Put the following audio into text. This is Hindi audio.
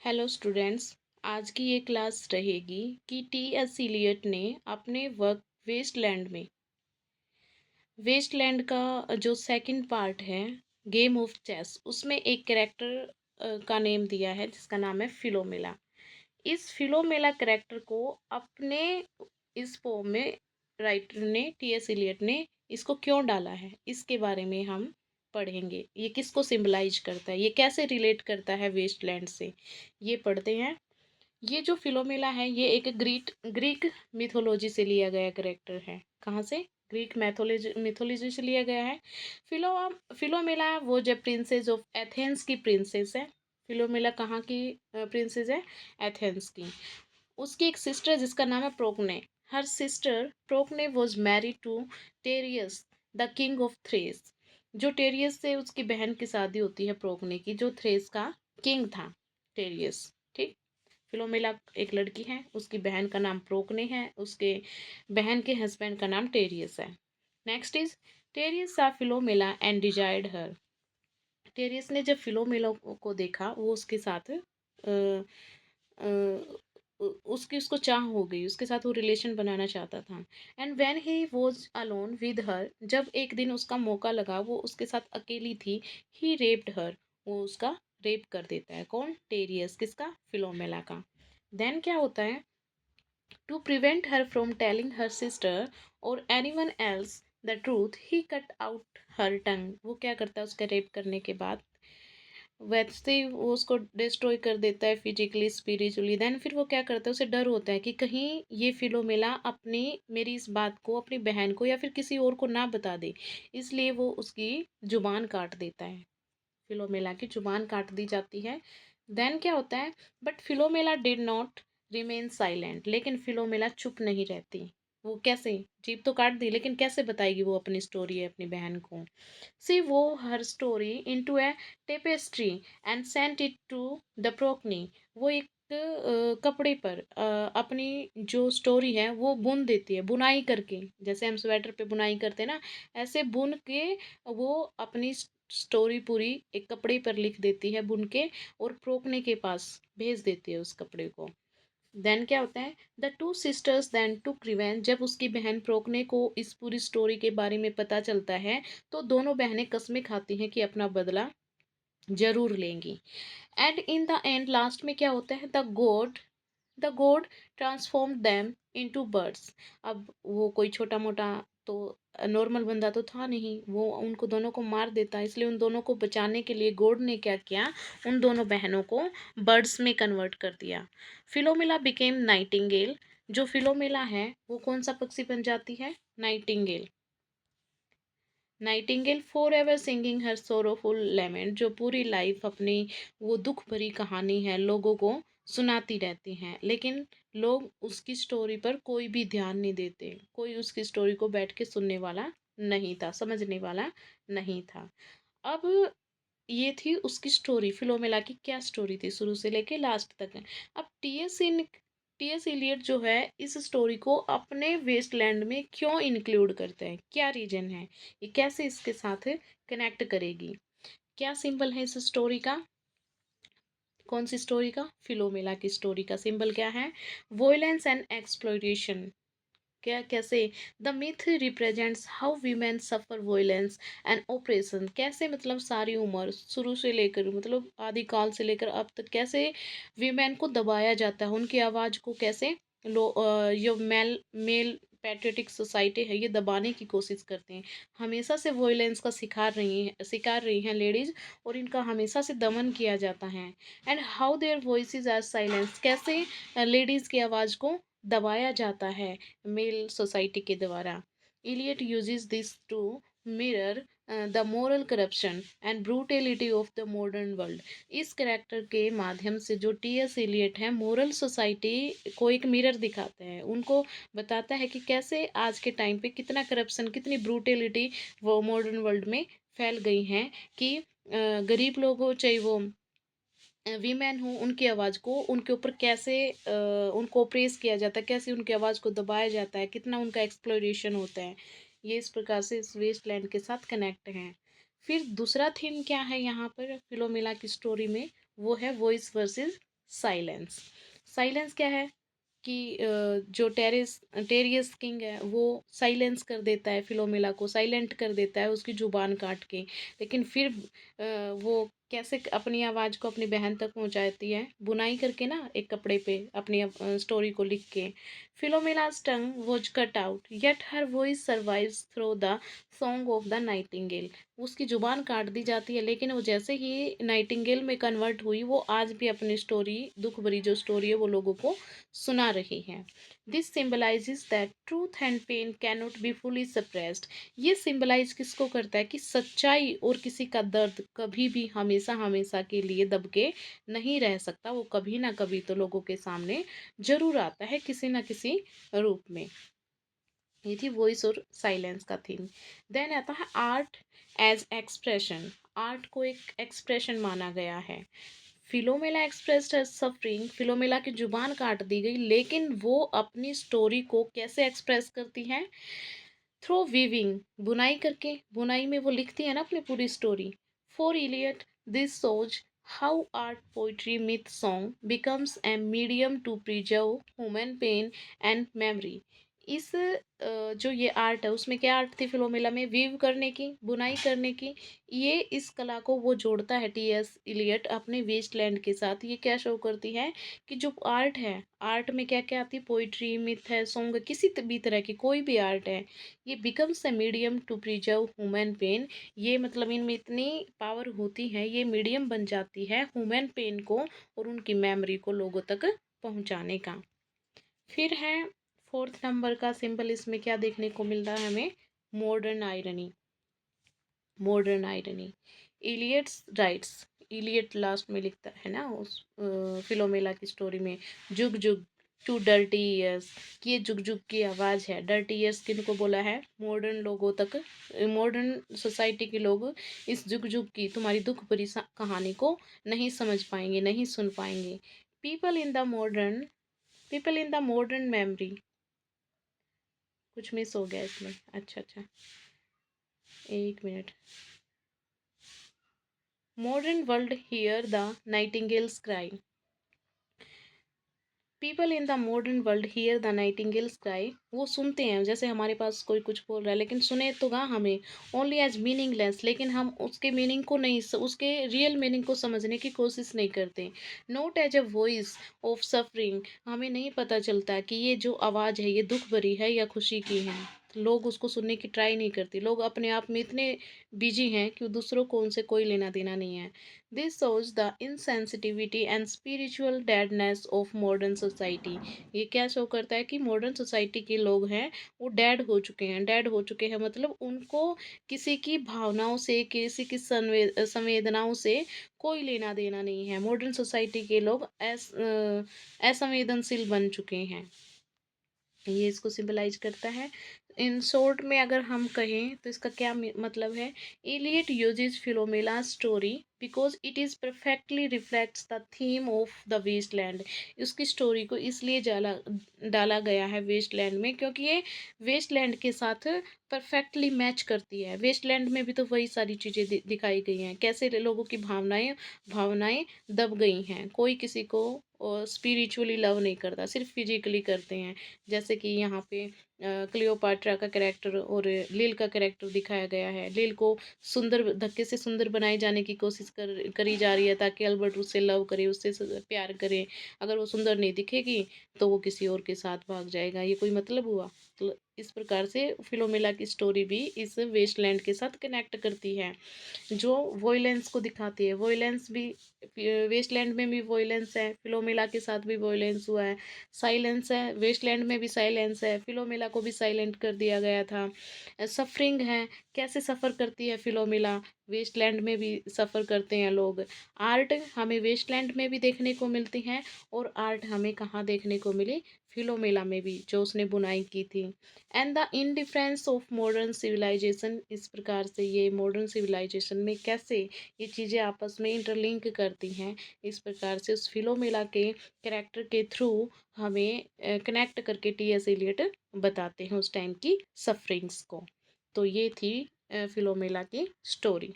Hello students. आज की ये क्लास रहेगी कि टी.एस. इलियट ने अपने वर्क वेस्टलैंड का जो सेकंड पार्ट है गेम ऑफ चेस, उसमें एक कैरेक्टर का नेम दिया है जिसका नाम है फिलोमेला। इस फिलोमेला कैरेक्टर को अपने इस पोम में राइटर ने टी.एस. इलियट ने इसको क्यों डाला है, इसके बारे में हम पढ़ेंगे। ये किसको सिंबलाइज करता है, ये कैसे रिलेट करता है वेस्टलैंड से, ये पढ़ते हैं। ये जो फिलोमेला है ये एक ग्रीक मिथोलॉजी से लिया गया कैरेक्टर है। कहाँ से? ग्रीक मिथोलॉजी से लिया गया है। फिलोमेला वो जब प्रिंसेस ऑफ एथेंस की प्रिंसेस है। फिलोमेला कहाँ की प्रिंसेस है? एथेंस की। उसकी एक सिस्टर जिसका नाम है Procne. Her sister Procne was married to Tereus the king of Thrace. जो टेरियस से उसकी बहन की शादी होती है प्रोक्ने की, जो थ्रेस का किंग था टेरियस। ठीक। फिलोमेला एक लड़की है, उसकी बहन का नाम प्रोक्ने है, उसके बहन के हस्बैंड का नाम टेरियस है। नेक्स्ट इज टेरियस सा फिलोमेला एंड डिजायर्ड हर। टेरियस ने जब फिलोमेला को देखा, वो उसके साथ उसकी उसको चाह हो गई, उसके साथ वो रिलेशन बनाना चाहता था। And when he was alone with her, जब एक दिन उसका मौका लगा, वो उसके साथ अकेली थी, ही रेप्ड हर, वो उसका रेप कर देता है। कौन? टेरियस। किसका? फिलोमेला का। देन क्या होता है? To prevent her from telling her sister और anyone else the truth, he cut out her tongue. वो क्या करता है उसका रेप करने के बाद? वैसे ही वो उसको डिस्ट्रॉय कर देता है फिजिकली स्पिरिचुअली। देन फिर वो क्या करता है, उसे डर होता है कि कहीं ये फिलोमेला अपनी मेरी इस बात को अपनी बहन को या फिर किसी और को ना बता दे, इसलिए वो उसकी जुबान काट देता है। फिलोमेला की जुबान काट दी जाती है। देन क्या होता है? But Philomela did not remain silent, लेकिन फिलोमेला चुप नहीं रहती। वो कैसे? जीभ तो काट दी, लेकिन कैसे बताएगी वो अपनी स्टोरी है अपनी बहन को? She wove her story into a tapestry and sent it to the Procne. वो एक कपड़े पर अपनी जो स्टोरी है वो बुन देती है, बुनाई करके, जैसे हम स्वेटर पे बुनाई करते हैं ना, ऐसे बुन के वो अपनी स्टोरी पूरी एक कपड़े पर लिख देती है बुन के, और प्रोकने के पास भेज देती है उस कपड़े को। देन क्या होता है? The two sisters then to revenge. जब उसकी बहन प्रोकने को इस पूरी स्टोरी के बारे में पता चलता है, तो दोनों बहनें कस्में खाती हैं कि अपना बदला जरूर लेंगी। And in the end, last में क्या होता है? The God transform them into birds. अब वो कोई छोटा मोटा तो नॉर्मल बंदा तो था नहीं, वो उनको दोनों को मार देता, इसलिए उन दोनों को बचाने के लिए गॉड ने क्या किया? उन दोनों बहनों को बर्ड्स में कन्वर्ट कर दिया। फिलोमिला बिकेम नाइटिंगेल। जो फिलोमिला है वो कौन सा पक्षी बन जाती है? Nightingale. Nightingale for ever singing her sorrowful lament. जो पूरी लाइफ अपनी वो दुख भरी कहानी है लोगों को सुनाती रहती हैं, लेकिन लोग उसकी स्टोरी पर कोई भी ध्यान नहीं देते, कोई उसकी स्टोरी को बैठ के सुनने वाला नहीं था, समझने वाला नहीं था। अब ये थी उसकी स्टोरी, फिलोमेला की क्या स्टोरी थी शुरू से लेके लास्ट तक। अब टीएस इलियट जो है इस स्टोरी को अपने वेस्टलैंड में क्यों इंक्लूड करते हैं, क्या रीजन है, ये कैसे इसके साथ कनेक्ट करेगी, क्या सिंबल है इस स्टोरी का? कौन सी स्टोरी का? फिलोमेला की स्टोरी का सिंबल क्या है? Violence and exploitation. क्या, कैसे? The myth represents how women suffer violence and oppression. कैसे मतलब सारी उम्र शुरू से लेकर मतलब आदिकाल से लेकर अब तक कैसे वीमेन को दबाया जाता है, उनकी आवाज़ को कैसे जो मेल पैट्रियोटिक सोसाइटी है ये दबाने की कोशिश करते हैं। हमेशा से वोयलेंस का शिकार रही हैं लेडीज, और इनका हमेशा से दमन किया जाता है। And how their voices are silence. कैसे लेडीज की आवाज़ को दबाया जाता है मेल सोसाइटी के द्वारा। Eliot uses this to mirror the moral corruption and brutality of the modern world. इस करेक्टर के माध्यम से जो टी.एस. इलियट है मोरल सोसाइटी को एक मिरर दिखाता है, उनको बताता है कि कैसे आज के टाइम पे कितना करप्शन, कितनी ब्रूटेलिटी वो मॉडर्न वर्ल्ड में फैल गई हैं, कि गरीब लोग हो चाहे वो वीमेन हो, उनकी आवाज़ को उनके ऊपर कैसे उनको प्रेस किया जाता है, कैसे उनकी आवाज़ को दबाया जाता है, कितना उनका एक्सप्लोरेशन होता है। ये इस प्रकार से इस वेस्टलैंड के साथ कनेक्ट हैं। फिर दूसरा थीम क्या है यहाँ पर फिलोमिला की स्टोरी में? वो है वॉइस वर्सेस साइलेंस। साइलेंस क्या है कि जो टेरियस किंग है वो साइलेंस कर देता है, फिलोमेला को साइलेंट कर देता है उसकी जुबान काट के। लेकिन फिर वो कैसे अपनी आवाज़ को अपनी बहन तक पहुंचाती है, बुनाई करके ना एक कपड़े पे अपनी स्टोरी को लिख के। फिलोमेला's tongue was cut out yet her voice survives through the song of the nightingale। उसकी जुबान काट दी जाती है लेकिन वो जैसे ही नाइटिंगेल में कन्वर्ट हुई वो आज भी अपनी स्टोरी, दुख भरी जो स्टोरी है वो लोगों को सुना रही है। This symbolizes that truth and pain cannot be fully suppressed. ये सिंबलाइज किसको करता है कि सच्चाई और किसी का दर्द कभी भी हमेशा हमेशा के लिए दब के नहीं रह सकता, वो कभी ना कभी तो लोगों के सामने जरूर आता है किसी ना किसी रूप में। ये थी वॉइस और साइलेंस का थीम। देन आता है आर्ट एज एक्सप्रेशन। आर्ट को एक एक्सप्रेशन माना गया है। फिलोमेला एक्सप्रेस्ड हर सफरिंग। फिलोमेला की जुबान काट दी गई लेकिन वो अपनी स्टोरी को कैसे एक्सप्रेस करती है? थ्रू वीविंग, बुनाई करके। बुनाई में वो लिखती है ना अपनी पूरी story. For Eliot this shows how art poetry myth song becomes a medium to preserve human pain and memory. इस जो ये आर्ट है उसमें क्या आर्ट थी फिलोमेला में? वीव करने की, बुनाई करने की। ये इस कला को वो जोड़ता है टी.एस. इलियट अपने वेस्टलैंड के साथ। ये क्या शो करती है कि जो आर्ट है, आर्ट में क्या क्या आती है? पोइट्री, मिथ है, सॉन्ग, किसी भी तरह की कोई भी आर्ट है, ये becomes a medium to preserve human pain. ये मतलब इनमें इतनी पावर होती है, ये मीडियम बन जाती है ह्यूमन पेन को और उनकी मेमोरी को लोगों तक पहुंचाने का। फिर है फोर्थ नंबर का सिंबल, इसमें क्या देखने को मिल रहा है हमें? Modern irony. Modern irony. Eliot's writes, Eliot last में लिखता है ना उस फिलोमेला की स्टोरी में, जुग जुग टू डर्टी ईयर्स। ये जुग जुग की आवाज़ है। डर्टी ईयर्स किनको बोला है? मॉडर्न लोगों तक, मॉडर्न सोसाइटी के लोग इस जुग जुग की तुम्हारी दुख भरी कहानी को नहीं समझ पाएंगे, नहीं सुन पाएंगे। People in the modern, people in the modern memory. कुछ मिस हो गया इसमें। अच्छा अच्छा, एक minute. Modern world here the nightingales cry. People in the modern world here the nightingales cry. वो सुनते हैं, जैसे हमारे पास कोई कुछ बोल रहा है लेकिन सुने तो गा हमें ओनली एज मीनिंगलेस, लेकिन हम उसके मीनिंग को नहीं, उसके रियल मीनिंग को समझने की कोशिश नहीं करते। Not as a voice of suffering. हमें नहीं पता चलता कि ये जो आवाज़ है ये दुख भरी है या खुशी की है। लोग उसको सुनने की ट्राई नहीं करते। लोग अपने आप में इतने बिजी हैं कि दूसरों को उनसे कोई लेना देना नहीं है। This shows the insensitivity and spiritual deadness of modern society. ये क्या शो करता है कि मॉडर्न सोसाइटी के लोग हैं वो डेड हो चुके हैं। डेड हो चुके हैं मतलब उनको किसी की भावनाओं से, किसी की संवेदनाओं से कोई लेना देना नहीं है। मॉडर्न सोसाइटी के लोग असंवेदनशील बन चुके हैं। ये इसको सिंबलाइज करता है। इन शॉर्ट में अगर हम कहें तो इसका क्या मतलब है? Eliot uses Philomela story because it is perfectly reflects the theme of the Waste Land. उसकी स्टोरी को इसलिए डाला गया है वेस्टलैंड में क्योंकि ये वेस्टलैंड के साथ परफेक्टली मैच करती है। वेस्टलैंड में भी तो वही सारी चीज़ें दिखाई गई हैं, कैसे लोगों की भावनाएं भावनाएं दब गई हैं। कोई किसी को स्पिरिचुअली लव नहीं करता, सिर्फ फिजिकली करते हैं। जैसे कि यहाँ पे क्लियोपाट्रा का कैरेक्टर और लील का कैरेक्टर दिखाया गया है। लील को सुंदर, धक्के से सुंदर बनाए जाने की कोशिश करी जा रही है ताकि अल्बर्ट उससे लव करे, उससे प्यार करे। अगर वो सुंदर नहीं दिखेगी तो वो किसी और के साथ भाग जाएगा। ये कोई मतलब हुआ? तो इस प्रकार से फिलोमेला की स्टोरी भी इस वेस्टलैंड के साथ कनेक्ट करती है। जो वॉयलेंस को दिखाती है, वॉयलेंस भी वेस्टलैंड में भी वॉयलेंस है, फिलोमेला के साथ भी वॉयलेंस हुआ है। साइलेंस है, वेस्टलैंड में भी साइलेंस है, फिलोमेला को भी साइलेंट कर दिया गया था। सफरिंग है, कैसे सफ़र करती है फिलोमेला, वेस्टलैंड में भी सफ़र करते हैं लोग। आर्ट हमें वेस्टलैंड में भी देखने को मिलती हैं और आर्ट हमें कहाँ देखने को मिली? फिलोमेला में भी, जो उसने बुनाई की थी। And the indifference of modern civilization. इस प्रकार से ये मॉडर्न सिविलाइजेशन में कैसे ये चीज़ें आपस में इंटरलिंक करती हैं, इस प्रकार से उस फिलोमेला के कैरेक्टर के थ्रू हमें कनेक्ट करके टी.एस. एलियट बताते हैं उस टाइम की सफरिंग्स को। तो ये थी फिलोमेला की स्टोरी।